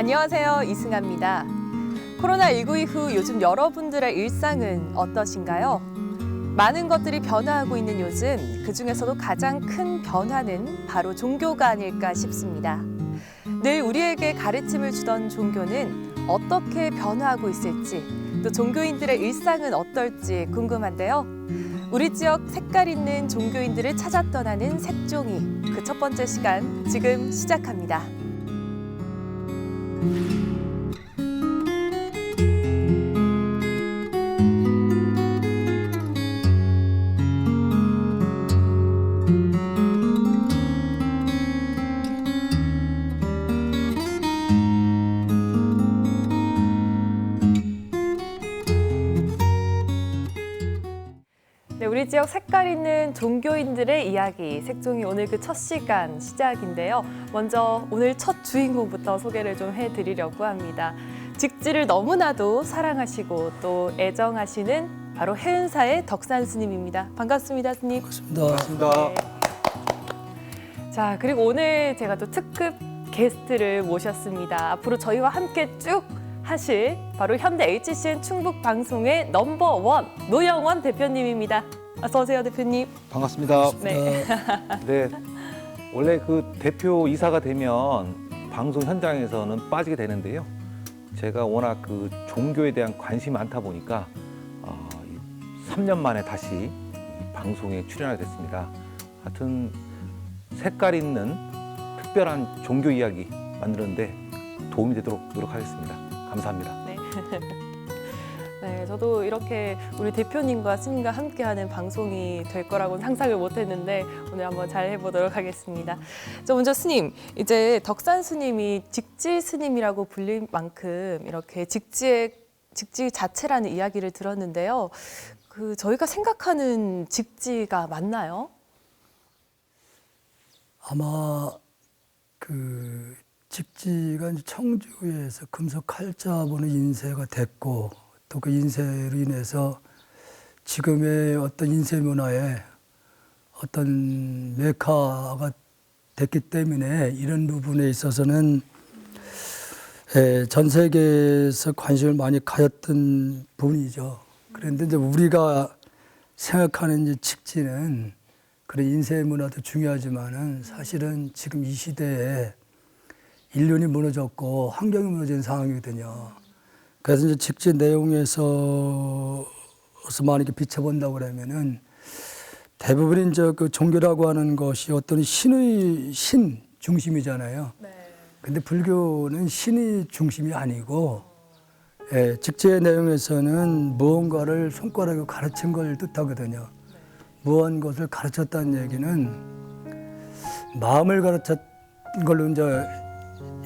안녕하세요. 이승아입니다. 코로나19 이후 요즘 여러분들의 일상은 어떠신가요? 많은 것들이 변화하고 있는 요즘, 그중에서도 가장 큰 변화는 바로 종교가 아닐까 싶습니다. 늘 우리에게 가르침을 주던 종교는 어떻게 변화하고 있을지, 또 종교인들의 일상은 어떨지 궁금한데요. 우리 지역 색깔 있는 종교인들을 찾아 떠나는 색종이, 그 첫 번째 시간 지금 시작합니다. 네, 우리 지역 색깔 있는 종교인들의 이야기, 색종이 오늘 그 첫 시간 시작인데요. 먼저 오늘 첫 주인공부터 소개를 좀 해드리려고 합니다. 직지를 너무나도 사랑하시고 또 애정하시는 바로 해은사의 덕산 스님입니다. 반갑습니다, 스님. 반갑습니다. 네. 자, 그리고 오늘 제가 또 특급 게스트를 모셨습니다. 앞으로 저희와 함께 쭉 하실 바로 현대 HCN 충북 방송의 넘버원 노영원 대표님입니다. 어서 오세요, 대표님. 반갑습니다. 네. 네, 원래 그 대표 이사가 되면 방송 현장에서는 빠지게 되는데요. 제가 워낙 그 종교에 대한 관심이 많다 보니까 3년 만에 다시 방송에 출연하게 됐습니다. 하여튼 색깔 있는 특별한 종교 이야기 만드는데 도움이 되도록 노력하겠습니다. 감사합니다. 네. 네, 저도 이렇게 우리 대표님과 스님과 함께하는 방송이 될 거라고는 상상을 못했는데 오늘 한번 잘 해보도록 하겠습니다. 자, 먼저 스님, 이제 덕산 스님이 직지 스님이라고 불릴 만큼 이렇게 직지 자체라는 이야기를 들었는데요. 그 저희가 생각하는 직지가 맞나요? 아마 그 직지가 이제 청주에서 금속 칼자본의 인쇄가 됐고 또 그 인쇄로 인해서 지금의 어떤 인쇄 문화에 어떤 메카가 됐기 때문에 이런 부분에 있어서는 전 세계에서 관심을 많이 가졌던 부분이죠. 그런데 이제 우리가 생각하는 이제 직지는 그런 인쇄 문화도 중요하지만은 사실은 지금 이 시대에 인륜이 무너졌고 환경이 무너진 상황이거든요. 그래서 이제 직지 내용에서 많이 이렇게 비춰본다고 그러면은 대부분 이제 그 종교라고 하는 것이 어떤 신 중심이잖아요. 네. 근데 불교는 신이 중심이 아니고 직지의 내용에서는 무언가를 손가락으로 가르친 걸 뜻하거든요. 무언 것을 가르쳤다는 얘기는 마음을 가르쳤던 걸로 이제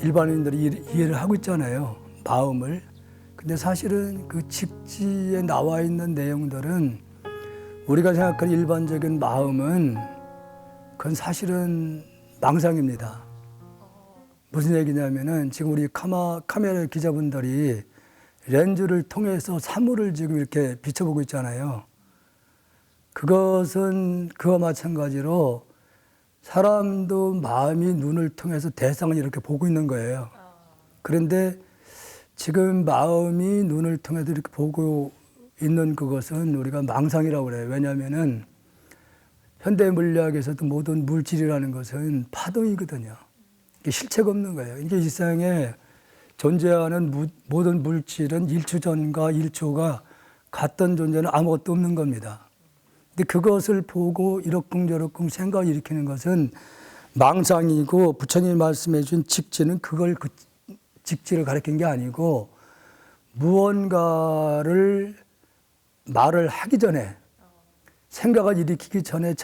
일반인들이 이해를 하고 있잖아요. 마음을. 근데 사실은 그 직지에 나와 있는 내용들은 우리가 생각하는 일반적인 마음은 그건 사실은 망상입니다. 무슨 얘기냐면은 지금 우리 카메라 기자분들이 렌즈를 통해서 사물을 지금 이렇게 비춰보고 있잖아요. 그것은 그와 마찬가지로 사람도 마음이 눈을 통해서 대상을 이렇게 보고 있는 거예요. 그런데 지금 마음이 눈을 통해서 이렇게 보고 있는 그것은 우리가 망상이라고 그래요. 왜냐하면은 현대 물리학에서도 모든 물질이라는 것은 파동이거든요. 이게 실체가 없는 거예요. 이게 이 세상에 존재하는 모든 물질은 1초 전과 1초가 같던 존재는 아무것도 없는 겁니다. 근데 그것을 보고 이러쿵저러쿵 생각을 일으키는 것은 망상이고 부처님이 말씀해 주신 직지는 그걸 그 직지를 가리킨 게 아니고 무언가를 말을 하기 전에 생각을 일으키기 전에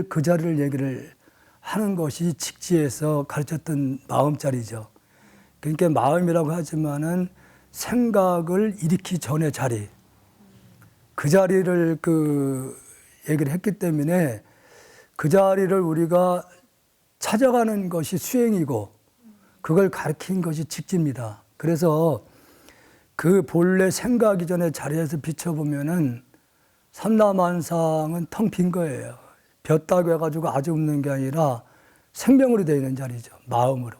그 자리를 얘기를 하는 것이 직지에서 가르쳤던 마음자리죠. 그러니까 마음이라고 하지만은 생각을 일으키기 전의 자리, 그 자리를 얘기를 했기 때문에 그 자리를 우리가 찾아가는 것이 수행이고 그걸 가르친 것이 직지입니다. 그래서 그 본래 생각 이전의 자리에서 비춰보면은 삼라만상은 텅 빈 거예요. 볕다고 해가지고 아주 없는 게 아니라 생명으로 되어 있는 자리죠. 마음으로.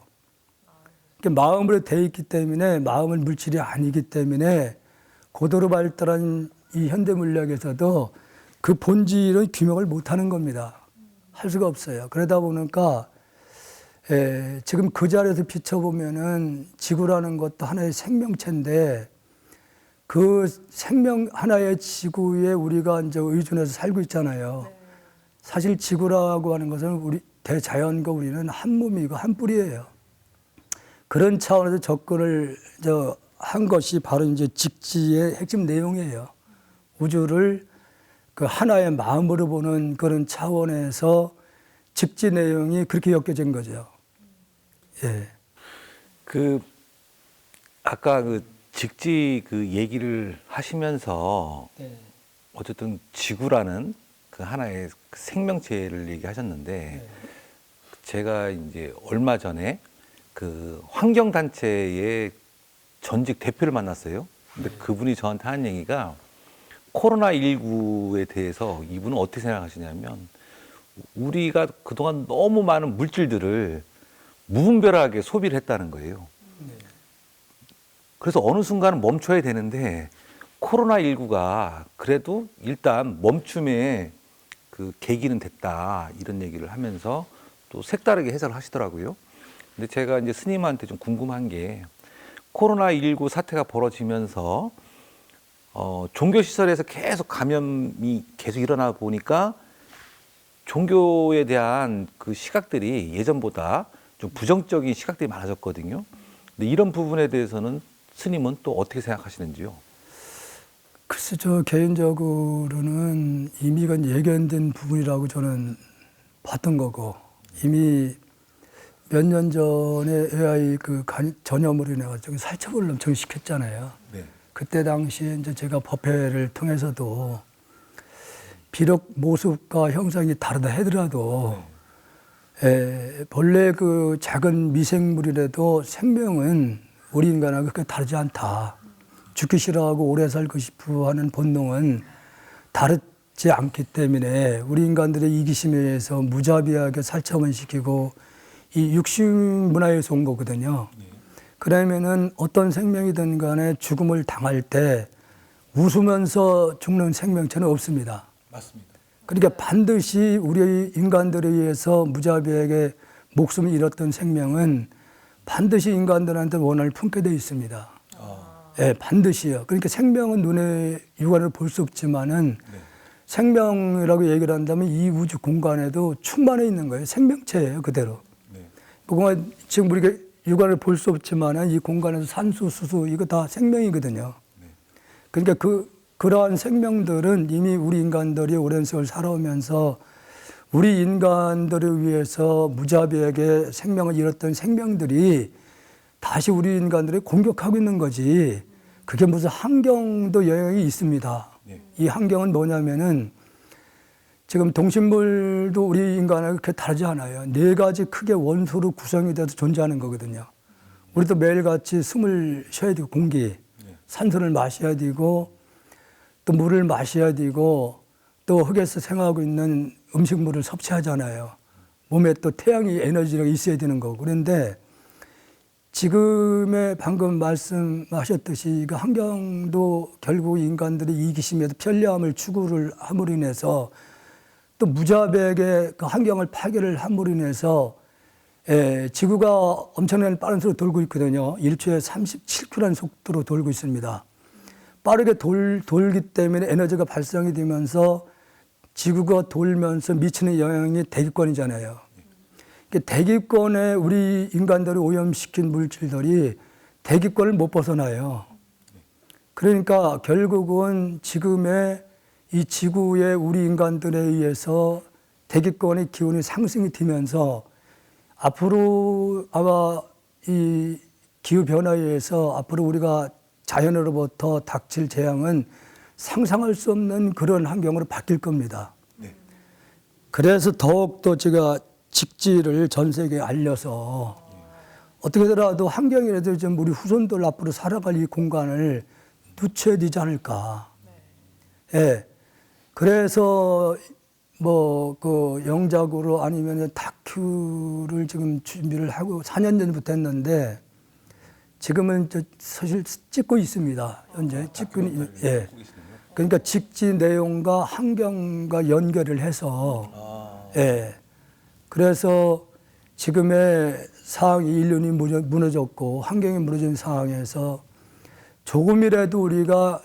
마음으로 돼 있기 때문에 마음은 물질이 아니기 때문에 고도로 발달한 이 현대 물리학에서도 그 본질은 규명을 못하는 겁니다. 할 수가 없어요. 그러다 보니까 지금 그 자리에서 비춰보면은 지구라는 것도 하나의 생명체인데 그 생명 하나의 지구에 우리가 이제 의존해서 살고 있잖아요. 사실 지구라고 하는 것은 우리 대자연과 우리는 한 몸이고 한 뿌리예요. 그런 차원에서 접근을 한 것이 바로 이제 직지의 핵심 내용이에요. 우주를 그 하나의 마음으로 보는 그런 차원에서 직지 내용이 그렇게 엮여진 거죠. 예. 아까 직지 얘기를 하시면서 어쨌든 지구라는 그 하나의 생명체를 얘기하셨는데 제가 이제 얼마 전에 그 환경단체의 전직 대표를 만났어요. 근데 그분이 저한테 한 얘기가 코로나19에 대해서 이분은 어떻게 생각하시냐면 우리가 그동안 너무 많은 물질들을 무분별하게 소비를 했다는 거예요. 그래서 어느 순간은 멈춰야 되는데 코로나19가 그래도 일단 멈춤의 그 계기는 됐다 이런 얘기를 하면서 또 색다르게 해석을 하시더라고요. 근데 제가 이제 스님한테 좀 궁금한 게 코로나19 사태가 벌어지면서 종교시설에서 계속 감염이 계속 일어나 보니까 종교에 대한 그 시각들이 예전보다 좀 부정적인 시각들이 많아졌거든요. 근데 이런 부분에 대해서는 스님은 또 어떻게 생각하시는지요? 글쎄, 저 개인적으로는 이미 예견된 부분이라고 저는 봤던 거고, 이미 몇 년 전에 AI 전염으로 인해가지고 살처분을 엄청 시켰잖아요. 네. 그때 당시에 이제 제가 법회를 통해서도 비록 모습과 형상이 다르다 하더라도 본래 그 작은 미생물이라도 생명은 우리 인간하고 그렇게 다르지 않다. 죽기 싫어하고 오래 살고 싶어 하는 본능은 다르지 않기 때문에 우리 인간들의 이기심에 의해서 무자비하게 살처분시키고 이 육식 문화에서 온 거거든요. 그러면은 어떤 생명이든 간에 죽음을 당할 때 웃으면서 죽는 생명체는 없습니다. 맞습니다. 그러니까 반드시 우리 인간들에 의해서 무자비하게 목숨을 잃었던 생명은 반드시 인간들한테 원한을 품게 되어 있습니다. 예, 반드시요. 그러니까 생명은 눈에 육안으로 볼 수 없지만은 생명이라고 얘기를 한다면 이 우주 공간에도 충만해 있는 거예요. 생명체예요, 그대로. 그동안 지금 우리가 육안을 볼 수 없지만은 이 공간에서 산소, 수소 이거 다 생명이거든요. 그러니까 그러한 생명들은 이미 우리 인간들이 오랜 세월 살아오면서 우리 인간들을 위해서 무자비하게 생명을 잃었던 생명들이 다시 우리 인간들을 공격하고 있는 거지. 그게 무슨 환경도 영향이 있습니다. 이 환경은 뭐냐면은 지금 동식물도 우리 인간하고 그렇게 다르지 않아요. 4가지 크게 원소로 구성이 돼서 존재하는 거거든요. 우리도 매일같이 숨을 쉬어야 되고 공기, 산소를 마셔야 되고 또 물을 마셔야 되고 또 흙에서 생활하고 있는 음식물을 섭취하잖아요. 몸에 또 태양이 에너지가 있어야 되는 거고. 그런데 지금의 방금 말씀하셨듯이 그 환경도 결국 인간들이 이기심에도 편리함을 추구를 함으로 인해서 또 무자비하게 그 환경을 파괴를 함으로 인해서 지구가 엄청난 빠른 속도로 돌고 있거든요. 1초에 37km라는 속도로 돌고 있습니다. 빠르게 돌기 때문에 에너지가 발생이 되면서 지구가 돌면서 미치는 영향이 대기권이잖아요. 대기권에 우리 인간들을 오염시킨 물질들이 대기권을 못 벗어나요. 그러니까 결국은 지금의 이 지구의 우리 인간들에 의해서 대기권의 기온이 상승이 되면서 앞으로 아마 이 기후변화에 의해서 앞으로 우리가 자연으로부터 닥칠 재앙은 상상할 수 없는 그런 환경으로 바뀔 겁니다. 그래서 더욱더 제가 직지를 전 세계에 알려서 어떻게 하더라도 환경이라도 좀 우리 후손들 앞으로 살아갈 이 공간을 누쳐야 되지 않을까. 예. 그래서 그 영작으로 아니면 다큐를 지금 준비를 하고 4년 전부터 했는데 지금은 사실 찍고 있습니다. 현재 찍고 예. 그러니까 직지 내용과 환경과 연결을 해서 예. 그래서 지금의 상황이 인륜이 무너졌고 환경이 무너진 상황에서 조금이라도 우리가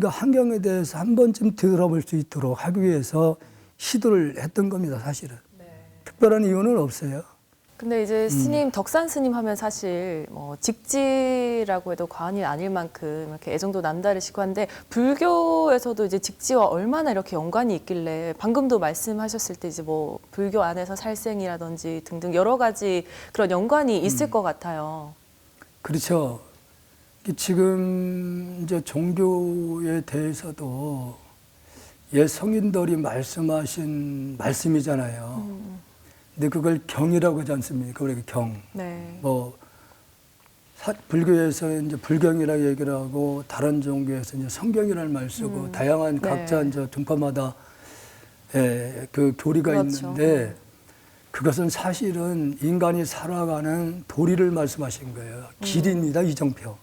환경에 대해서 한 번쯤 들어볼 수 있도록 하기 위해서 시도를 했던 겁니다, 사실은. 특별한 이유는 없어요. 근데 이제 스님, 덕산 스님 하면 사실 뭐 직지라고 해도 과언이 아닐 만큼 이렇게 애정도 남다르시고 한데 불교에서도 이제 직지와 얼마나 이렇게 연관이 있길래 방금도 말씀하셨을 때 이제 뭐 불교 안에서 살생이라든지 등등 여러 가지 그런 연관이 있을 것 같아요. 그렇죠. 지금 이제 종교에 대해서도 옛 성인들이 말씀하신 말씀이잖아요. 근데 그걸 경이라고 하지 않습니까? 우리가 경. 네. 뭐 불교에서 이제 불경이라고 얘기를 하고 다른 종교에서 이제 성경이라는 말 쓰고 다양한 네. 각자 이제 종파마다 그 교리가 그렇죠. 있는데 그것은 사실은 인간이 살아가는 도리를 말씀하신 거예요. 길입니다, 이정표.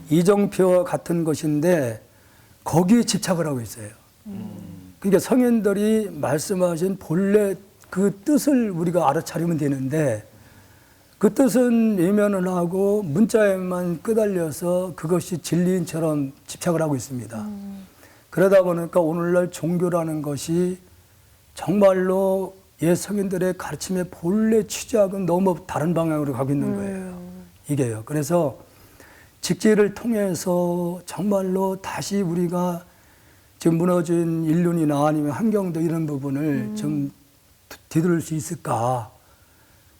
이정표와 같은 것인데 거기에 집착을 하고 있어요. 그러니까 성인들이 말씀하신 본래 그 뜻을 우리가 알아차리면 되는데 그 뜻은 외면을 하고 문자에만 끄달려서 그것이 진리인처럼 집착을 하고 있습니다. 그러다 보니까 오늘날 종교라는 것이 정말로 옛 성인들의 가르침의 본래 취지하고는 너무 다른 방향으로 가고 있는 거예요. 이게요. 그래서 직지를 통해서 정말로 다시 우리가 지금 무너진 인륜이나 아니면 환경도 이런 부분을 좀 뒤돌릴 수 있을까.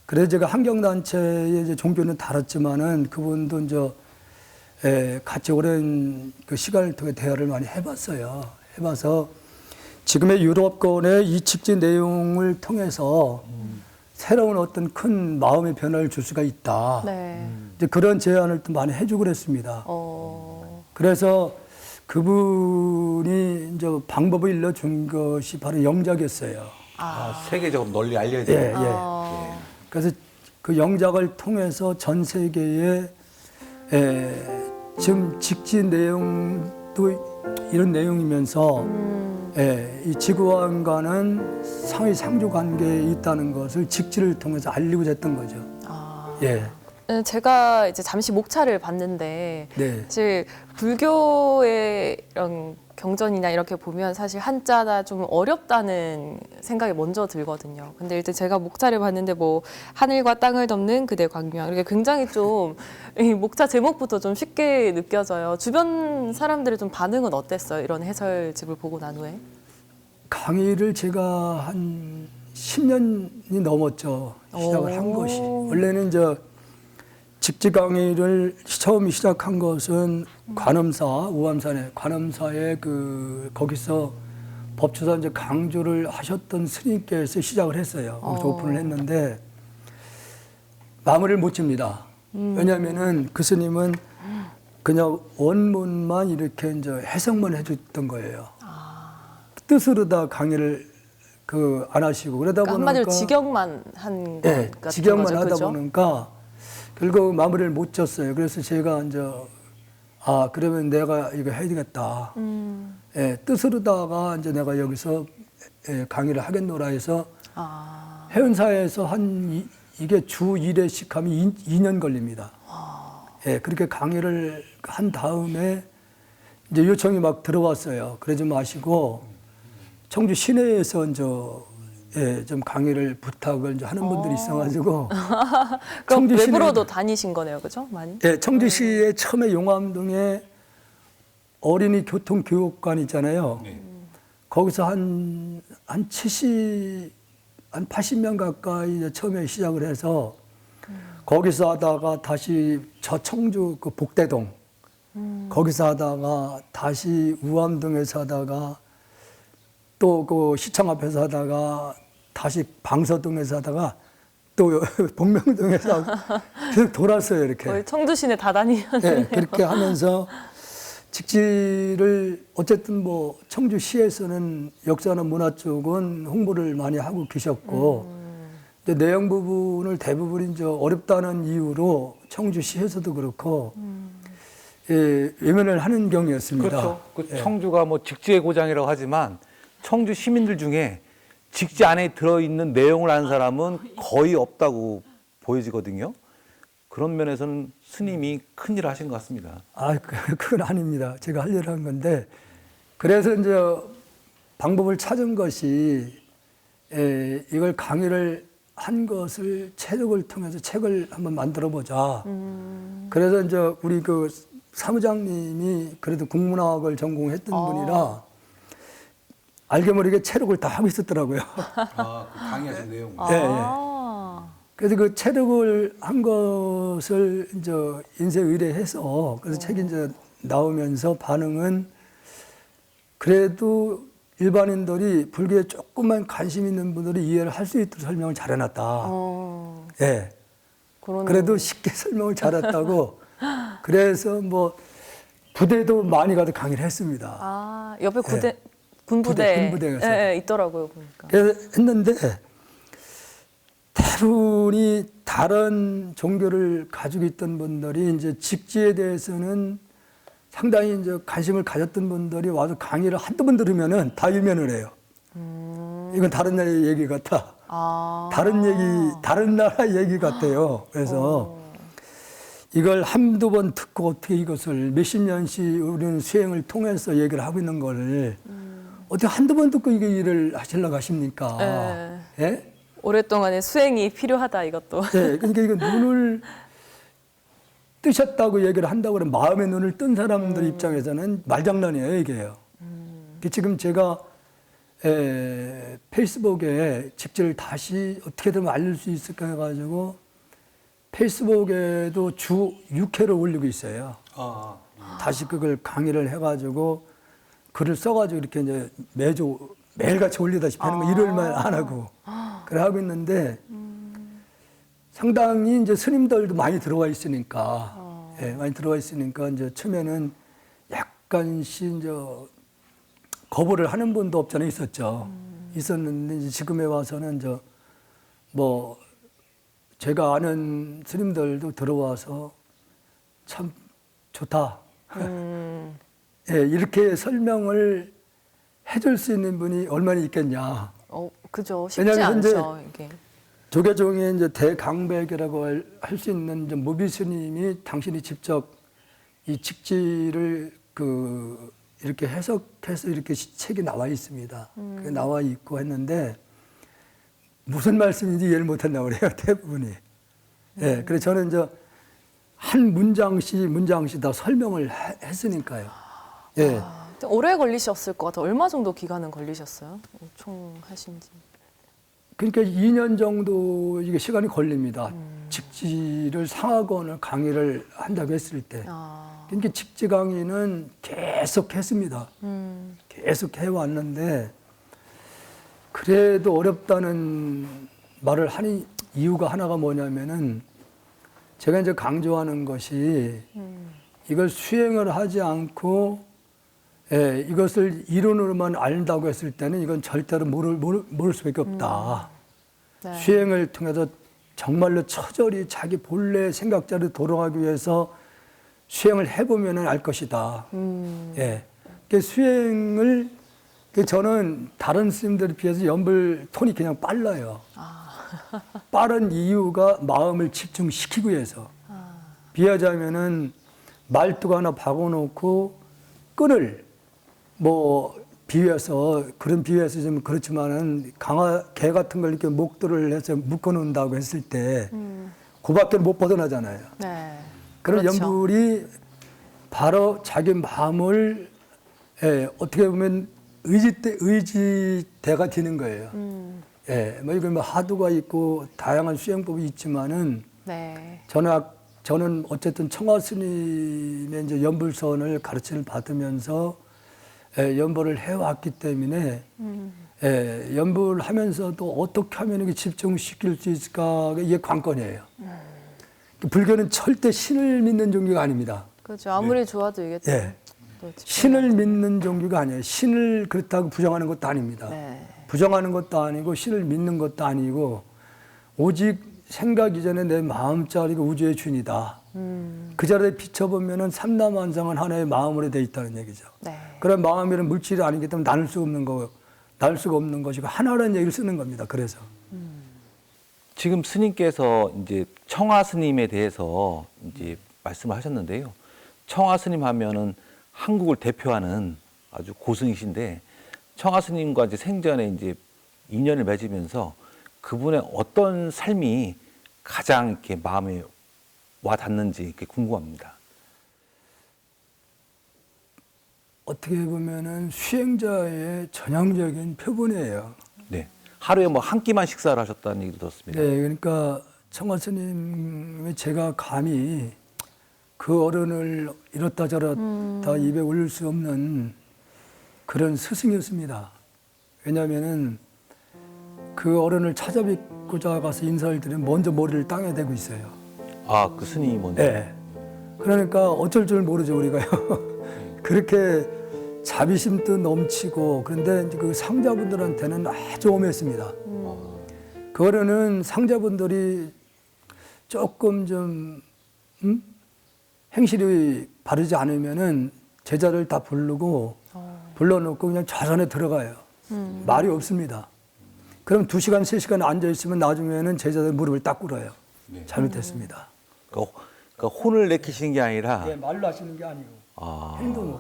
그래서 제가 환경단체의 이제 종교는 다뤘지만은 그분도 이제 같이 오랜 그 시간을 통해 대화를 많이 해봤어요. 해봐서 지금의 유럽권의 이 직지 내용을 통해서 새로운 어떤 큰 마음의 변화를 줄 수가 있다. 네. 이제 그런 제안을 또 많이 해주고 그랬습니다. 그래서 그분이 이제 방법을 일러준 것이 바로 영작이었어요. 세계적으로 널리 알려야 예, 돼요. 예. 그래서 그 영작을 통해서 전 세계에 지금 직지 내용도 이런 내용이면서 이 지구와는 상위 상조 관계에 있다는 것을 직지를 통해서 알리고자 했던 거죠. 예. 제가 이제 잠시 목차를 봤는데 네. 사실 불교의 이런 경전이나 이렇게 보면 사실 한자가 좀 어렵다는 생각이 먼저 들거든요. 근데 일단 제가 목차를 봤는데 뭐 하늘과 땅을 덮는 그대 광명 이렇게 굉장히 좀 이 목차 제목부터 좀 쉽게 느껴져요. 주변 사람들의 좀 반응은 어땠어요? 이런 해설집을 보고 난 후에? 강의를 제가 한 10년이 넘었죠. 시작을 한 것이. 원래는 직지 강의를 처음 시작한 것은 관음사, 우암산에 관음사에 거기서 법주사 이제 강주를 하셨던 스님께서 시작을 했어요. 거기서 오픈을 했는데 마무리를 못 집니다. 왜냐하면은 그 스님은 그냥 원문만 이렇게 이제 해석만 해줬던 거예요. 뜻으로 다 강의를 안 하시고 그러다 그러니까 보니까 한마디로 직역만 한 것 네, 같은 직역만 거죠, 하다 그죠? 보니까 결국 마무리를 못 졌어요. 그래서 제가 이제 그러면 내가 이거 해야 되겠다. 예, 뜻으로다가 이제 내가 여기서 강의를 하겠노라 해서 해운사에서 이게 주 1회씩 하면 2년 걸립니다. 예, 그렇게 강의를 한 다음에 이제 요청이 막 들어왔어요. 그러지 마시고 청주 시내에서 이제 좀 강의를 부탁을 이제 하는 분들이 있어가지고 그럼 청주 외부로도 다니신 거네요, 그죠? 많이? 네, 청주시에 처음에 용암동에 어린이 교통교육관 있잖아요. 거기서 한 80명 가까이 이제 처음에 시작을 해서 거기서 하다가 다시 저 청주 그 복대동 거기서 하다가 다시 우암동에서 하다가 또 그 시청 앞에서 하다가 다시 방서동에서 하다가 또 복명동에서 하고 계속 돌았어요, 이렇게. 거의 청주시내 다 다니셨네요. 네, 그렇게 하면서 직지를 어쨌든 뭐 청주시에서는 역사나 문화 쪽은 홍보를 많이 하고 계셨고 이제 내용 부분을 대부분 이제 어렵다는 이유로 청주시에서도 그렇고 예, 외면을 하는 경우였습니다. 그렇죠. 그 예. 청주가 뭐 직지의 고장이라고 하지만 청주 시민들 중에 직지 안에 들어있는 내용을 아는 사람은 거의 없다고 보여지거든요. 그런 면에서는 스님이 큰일을 하신 것 같습니다. 아, 그건 아닙니다. 제가 하려고 한 건데 그래서 이제 방법을 찾은 것이 이걸 강의를 한 것을 체력을 통해서 책을 한번 만들어 보자. 그래서 이제 우리 그 사무장님이 그래도 국문학을 전공했던 분이라 알게 모르게 체력을 다 하고 있었더라고요. 아, 그 강의하신 내용. 예, 예. 그래서 그 체력을 한 것을 이제 인쇄 의뢰해서 그래서 책이 이제 나오면서 반응은 그래도 일반인들이 불교에 조금만 관심 있는 분들이 이해를 할 수 있도록 설명을 잘 해놨다. 예. 그래도 쉽게 설명을 잘했다고. 그래서 뭐 부대도 많이 가도 강의를 했습니다. 아, 옆에 예. 군부대 군부대에 가서. 예, 예, 있더라고요, 보니까. 그래서 했는데 대부분이 다른 종교를 가지고 있던 분들이 이제 직지에 대해서는 상당히 이제 관심을 가졌던 분들이 와서 강의를 한두 번 들으면은 다 일면을 해요. 이건 다른 나라의 얘기 같아. 아. 다른 나라 얘기 같아요. 그래서 이걸 한두 번 듣고 어떻게 이것을 몇십 년씩 우리는 수행을 통해서 얘기를 하고 있는 거를 어떻게 한두 번 듣고 이게 일을 하시려고 하십니까? 예? 오랫동안의 수행이 필요하다, 이것도. 예, 그러니까 이거 눈을 뜨셨다고 얘기를 한다고 그러면 마음의 눈을 뜬 사람들 입장에서는 말장난이에요, 이게요. 지금 제가 페이스북에 직지를 다시 어떻게든 알릴 수 있을까 해가지고 페이스북에도 주 6회를 올리고 있어요. 다시 그걸 강의를 해가지고 글을 써가지고 이렇게 이제 매일같이 올리다시피 하는 거 일요일만 안 하고 그래 하고 있는데 상당히 이제 스님들도 많이 들어와 있으니까 예, 많이 들어와 있으니까 이제 처음에는 약간씩 이제 거부를 하는 분도 없잖아요. 있었는데 이제 지금에 와서는 이제 뭐 제가 아는 스님들도 들어와서 참 좋다. 예, 이렇게 설명을 해줄 수 있는 분이 얼마나 있겠냐. 그죠. 쉽지 왜냐하면 않죠, 이게. 조계종의 이제 대강백이라고 할 수 있는 이제 무비 스님이 당신이 직접 이 직지를 이렇게 해석해서 이렇게 책이 나와 있습니다. 그게 나와 있고 했는데 무슨 말씀인지 이해를 못한다고 그래요, 대부분이. 예, 그래서 저는 이제 한 문장씩 다 설명을 했으니까요. 예. 오래 걸리셨을 것 같아요. 얼마 정도 기간은 걸리셨어요? 총 하신지. 그러니까 2년 정도 이게 시간이 걸립니다. 직지를 상하권을 강의를 한다고 했을 때. 그러니까 직지 강의는 계속 했습니다. 계속 해왔는데 그래도 어렵다는 말을 하는 이유가 하나가 뭐냐면은 제가 이제 강조하는 것이 이걸 수행을 하지 않고 이것을 이론으로만 안다고 했을 때는 이건 절대로 모를 수밖에 없다. 네. 수행을 통해서 정말로 처절히 자기 본래 생각자로 돌아가기 위해서 수행을 해보면 알 것이다. 예. 그 수행을 저는 다른 스님들에 비해서 연불 톤이 그냥 빨라요. 빠른 이유가 마음을 집중시키기 위해서. 비하자면은 말뚝 하나 박아놓고 끈을 비유해서 그런 비유해서 좀 그렇지만은 개 같은 걸 이렇게 목도를 해서 묶어놓는다고 했을 때 그밖에 못 벗어나잖아요. 네. 그런 그렇죠. 연불이 바로 자기 마음을 어떻게 보면 의지대가 되는 거예요. 이건 하두가 있고 다양한 수행법이 있지만은 네. 저는 어쨌든 청화 스님의 이제 연불선을 가르침을 받으면서 연불을 해왔기 때문에 연불하면서도 어떻게 하면 이게 집중시킬 수 있을까 이게 관건이에요. 불교는 절대 신을 믿는 종교가 아닙니다. 그렇죠. 아무리 좋아도 이게 예. 또 집중이 신을 안 돼. 믿는 종교가 아니에요. 신을 그렇다고 부정하는 것도 아닙니다. 네. 부정하는 것도 아니고 신을 믿는 것도 아니고 오직 생각 이전에 내 마음자리가 우주의 주인이다. 그 자리에 비춰보면은 삼라만상은 하나의 마음으로 돼 있다는 얘기죠. 네. 그런 마음이란 물질이 아니기 때문에 나눌 수 없는 거, 나눌 수가 없는 것이고 하나라는 얘기를 쓰는 겁니다. 그래서 지금 스님께서 이제 청아 스님에 대해서 이제 말씀을 하셨는데요. 청아 스님 하면은 한국을 대표하는 아주 고승이신데 청아 스님과 이제 생전에 이제 인연을 맺으면서 그분의 어떤 삶이 가장 이렇게 마음에 와 닿는지 이렇게 궁금합니다. 어떻게 보면은 수행자의 전형적인 표본이에요. 네. 하루에 뭐 한 끼만 식사를 하셨다는 얘기도 들었습니다. 네, 그러니까 청아 스님의 제가 감히 그 어른을 이렇다 저렇다 입에 올릴 수 없는 그런 스승이었습니다. 왜냐하면은 그 어른을 찾아뵙고자 가서 인사를 드리면 먼저 머리를 땅에 대고 있어요. 아, 그 스님이 먼저. 네. 그러니까 어쩔 줄 모르죠 우리가요. 그렇게 자비심도 넘치고 그런데 이제 그 상자분들한테는 아주 엄했습니다. 그 어른은 상자분들이 조금 좀 행실이 바르지 않으면은 제자를 다 부르고 불러놓고 그냥 좌선에 들어가요. 말이 없습니다. 그럼 2시간, 3시간 앉아있으면 나중에는 제자들 무릎을 딱 꿇어요. 네. 잘못했습니다. 그러니까 혼을 내키시는 게 아니라 예, 말로 하시는 게 아니고 아, 행동으로.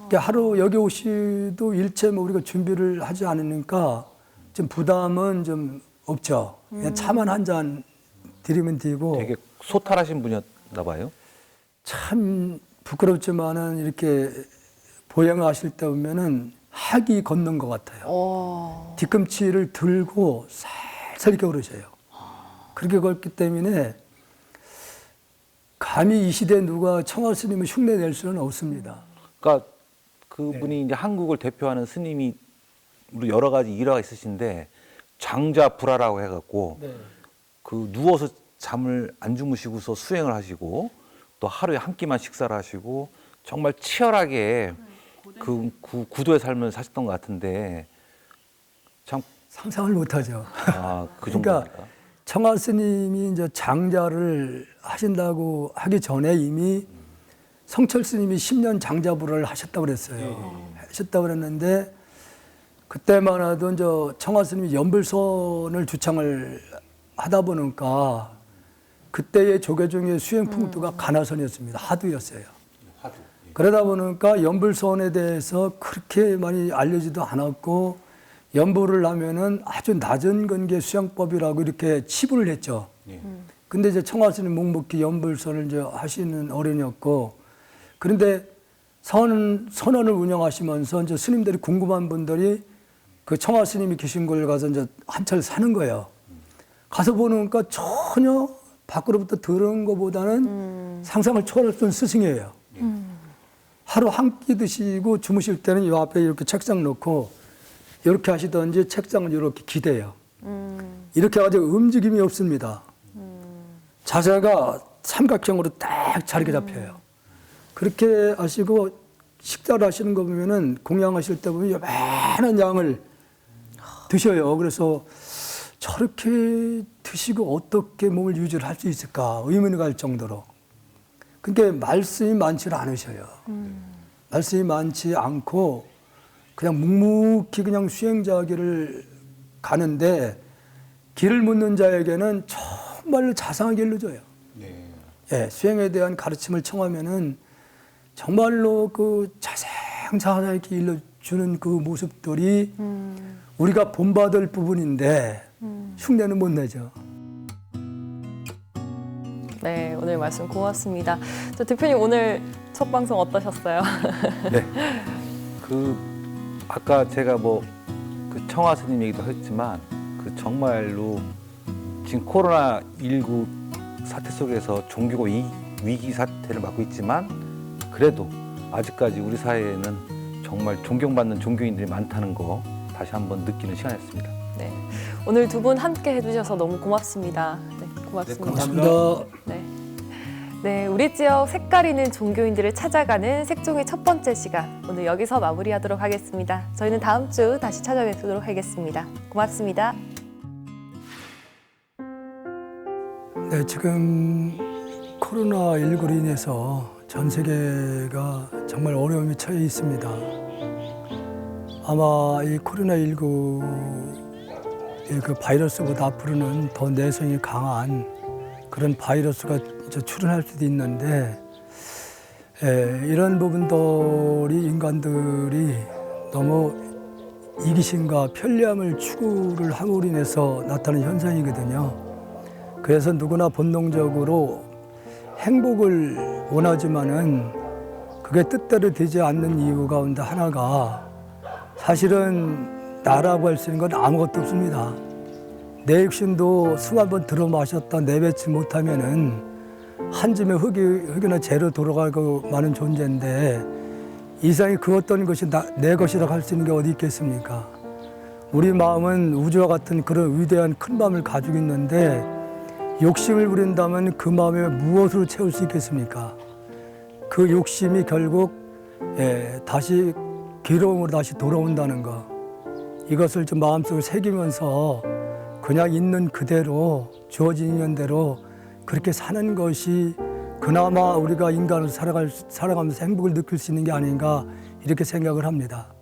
그러니까 하루 여기 오시도 일체 뭐 우리가 준비를 하지 않으니까 좀 부담은 좀 없죠. 그냥 차만 한 잔 드리면 되고 되게 소탈하신 분이었나 봐요. 참 부끄럽지만은 이렇게 보행하실 때 보면은 학이 걷는 것 같아요. 뒤꿈치를 들고 살살 이렇게 걸으셔요. 그렇게 걷기 때문에 감히 이 시대에 누가 청아 스님을 흉내낼 수는 없습니다. 그러니까 그분이 이제 한국을 대표하는 스님이 여러 가지 일화가 있으신데 장자불화라고 해갖고 그 누워서 잠을 안 주무시고서 수행을 하시고 또 하루에 한 끼만 식사를 하시고 정말 치열하게 그 구도의 삶을 사셨던 것 같은데 참 상상을 못하죠. 그 그러니까 정도입니까? 청아 스님이 이제 장자를 하신다고 하기 전에 이미 성철 스님이 10년 장자불을 하셨다고 그랬어요. 하셨다고 그랬는데 그때만 하도 이제 청아 스님이 연불선을 주창을 하다 보니까 그때의 조계 중에 수행 풍토가 가나선이었습니다. 하두였어요. 화두. 그러다 보니까 연불선에 대해서 그렇게 많이 알려지도 않았고 연불을 하면은 아주 낮은 건계 수양법이라고 이렇게 치부를 했죠. 근데 이제 청아 스님 묵묵히 연불선을 이제 하시는 어른이었고 그런데 선원을 운영하시면서 이제 스님들이 궁금한 분들이 그 청아 스님이 계신 걸 가서 이제 한철 사는 거예요. 가서 보니까 전혀 밖으로부터 들은 것보다는 상상을 초월했던 스승이에요. 하루 한 끼 드시고 주무실 때는 이 앞에 이렇게 책상 놓고 이렇게 하시던지 책상을 이렇게 기대요. 이렇게 해가지고 움직임이 없습니다. 자세가 삼각형으로 딱 자리가 잡혀요. 그렇게 하시고 식사를 하시는 거 보면은 공양하실 때 보면 요만한 양을 드셔요. 그래서 저렇게 드시고 어떻게 몸을 유지를 할 수 있을까 의문이 갈 정도로. 그러니까 말씀이 많지 않으셔요. 말씀이 많지 않고 그냥 묵묵히 그냥 수행자길을 가는데 길을 묻는 자에게는 정말로 자상하게 일러줘요. 네. 예, 수행에 대한 가르침을 청하면은 정말로 그 자상하게 일러주는 그 모습들이 우리가 본받을 부분인데 흉내는 못 내죠. 네, 오늘 말씀 고맙습니다. 저 대표님 오늘 첫 방송 어떠셨어요? 네. 아까 제가 뭐 그 청아 스님 얘기도 했지만 그 정말로 지금 코로나19 사태 속에서 종교가 위기 사태를 맞고 있지만 그래도 아직까지 우리 사회에는 정말 존경받는 종교인들이 많다는 거 다시 한번 느끼는 시간이었습니다. 네, 오늘 두 분 함께 해주셔서 너무 고맙습니다. 네, 고맙습니다. 고맙습니다. 네. 네, 우리 지역 색깔 있는 종교인들을 찾아가는 색종의 첫 번째 시간 오늘 여기서 마무리하도록 하겠습니다. 저희는 다음 주 다시 찾아뵙도록 하겠습니다. 고맙습니다. 네, 지금 코로나19로 인해서 전 세계가 정말 어려움에 처해 있습니다. 아마 이 코로나19의 그 바이러스보다 앞으로는 더 내성이 강한 그런 바이러스가 이제 출현할 수도 있는데, 이런 부분들이 인간들이 너무 이기심과 편리함을 추구를 함으로 인해서 나타나는 현상이거든요. 그래서 누구나 본능적으로 행복을 원하지만은 그게 뜻대로 되지 않는 이유 가운데 하나가 사실은 나라고 할 수 있는 건 아무것도 없습니다. 내 육신도 숨 한 번 들어 마셨다 내뱉지 못하면은 한 줌의 흙이나 재로 돌아가고 마는 존재인데, 이상이 그 어떤 것이 내 것이라고 할 수 있는 게 어디 있겠습니까? 우리 마음은 우주와 같은 그런 위대한 큰 마음을 가지고 있는데, 욕심을 부린다면 그 마음에 무엇으로 채울 수 있겠습니까? 그 욕심이 결국 다시 괴로움으로 다시 돌아온다는 것, 이것을 좀 마음속에 새기면서 그냥 있는 그대로 주어진 인연대로 그렇게 사는 것이 그나마 우리가 인간으로 살아가면서 행복을 느낄 수 있는 게 아닌가, 이렇게 생각을 합니다.